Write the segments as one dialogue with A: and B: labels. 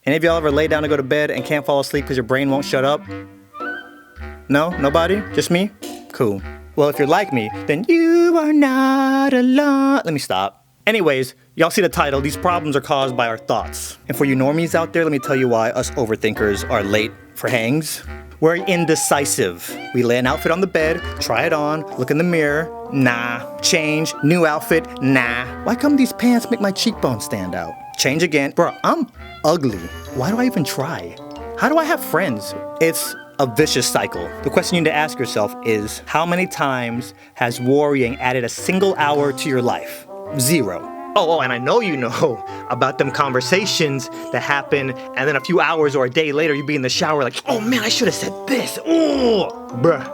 A: Any of y'all ever lay down to go to bed and can't fall asleep because your brain won't shut up? No? Nobody? Just me? Cool. Well, if you're like me, then you are not alone. Let me stop. Anyways, y'all see the title. These problems are caused by our thoughts. And for you normies out there, let me tell you why us overthinkers are late for hangs. We're indecisive. We lay an outfit on the bed, try it on, look in the mirror, nah. Change, new outfit, nah. Why come these pants make my cheekbones stand out? Change again. Bro, I'm ugly. Why do I even try? How do I have friends? It's a vicious cycle. The question you need to ask yourself is, how many times has worrying added a single hour to your life? 0. Oh, and I know you know about them conversations that happen, and then a few hours or a day later, you be in the shower like, oh man, I should have said this. Oh, bruh.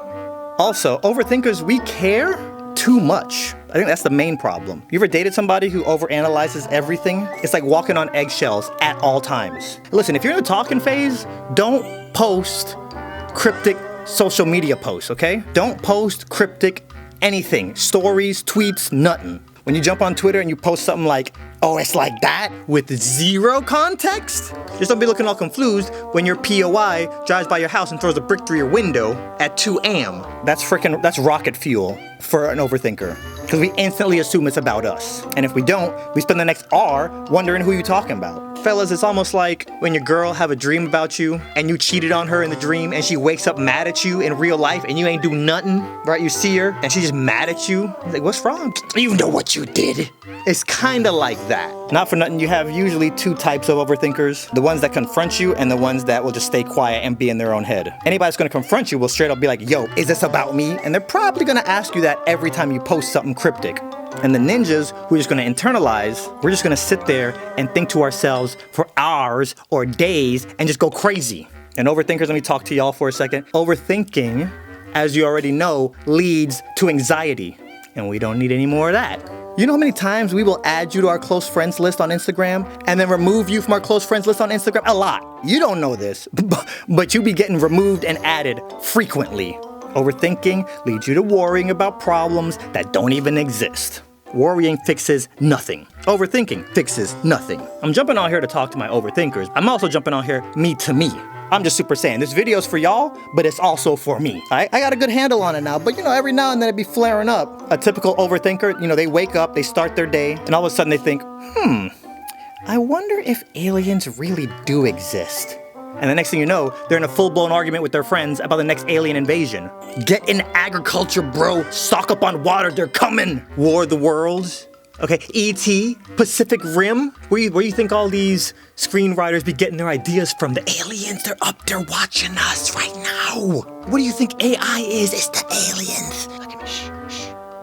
A: Also, overthinkers, we care too much. I think that's the main problem. You ever dated somebody who overanalyzes everything? It's like walking on eggshells at all times. Listen, if you're in the talking phase, don't post cryptic social media posts, okay? Don't post cryptic anything. Stories, tweets, nothing. When you jump on Twitter and you post something like, oh, it's like that, with 0 context, just don't be looking all confused when your POI drives by your house and throws a brick through your window at 2 a.m. That's rocket fuel for an overthinker. Because we instantly assume it's about us. And if we don't, we spend the next hour wondering who you're talking about. Fellas, it's almost like when your girl have a dream about you and you cheated on her in the dream and she wakes up mad at you in real life and you ain't do nothing, right? You see her and she's just mad at you. You're like, what's wrong? You know what you did. It's kind of like that. Not for nothing, you have usually 2 types of overthinkers. The ones that confront you and the ones that will just stay quiet and be in their own head. Anybody that's gonna confront you will straight up be like, yo, is this about me? And they're probably gonna ask you that every time you post something cryptic. And the ninjas who are just gonna internalize, we're just gonna sit there and think to ourselves for hours or days and just go crazy. And overthinkers, let me talk to y'all for a second. Overthinking, as you already know, leads to anxiety. And we don't need any more of that. You know how many times we will add you to our close friends list on Instagram and then remove you from our close friends list on Instagram? A lot. You don't know this, but you be getting removed and added frequently. Overthinking leads you to worrying about problems that don't even exist. Worrying fixes nothing. Overthinking fixes nothing. I'm jumping on here to talk to my overthinkers. I'm also jumping on here me to me. I'm just super saying, this video's for y'all, but it's also for me. I got a good handle on it now, but every now and then it be flaring up. A typical overthinker, they wake up, they start their day, and all of a sudden they think, I wonder if aliens really do exist. And the next thing you know, they're in a full-blown argument with their friends about the next alien invasion. Get in agriculture, bro. Stock up on water, they're coming. War of the Worlds. Okay, E.T., Pacific Rim. Where you think all these screenwriters be getting their ideas from? The aliens, they're up there watching us right now. What do you think AI is? It's the aliens. Look at me, shh.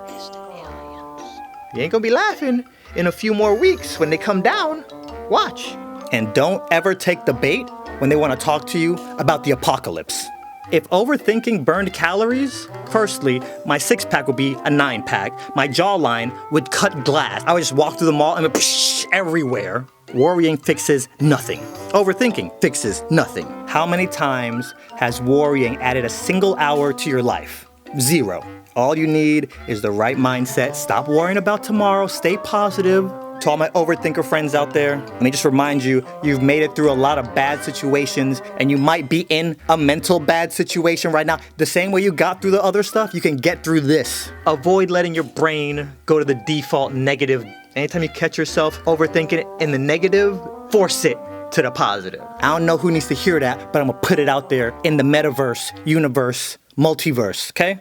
A: It's the aliens. You ain't gonna be laughing in a few more weeks when they come down. Watch. And don't ever take the bait when they want to talk to you about the apocalypse. If overthinking burned calories, firstly, my 6-pack would be a 9-pack. My jawline would cut glass. I would just walk through the mall and it would psh everywhere. Worrying fixes nothing. Overthinking fixes nothing. How many times has worrying added a single hour to your life? 0. All you need is the right mindset. Stop worrying about tomorrow. Stay positive. To all my overthinker friends out there, let me just remind you, you've made it through a lot of bad situations and you might be in a mental bad situation right now. The same way you got through the other stuff, you can get through this. Avoid letting your brain go to the default negative. Anytime you catch yourself overthinking in the negative, force it to the positive. I don't know who needs to hear that, but I'm gonna put it out there in the metaverse, universe, multiverse, okay?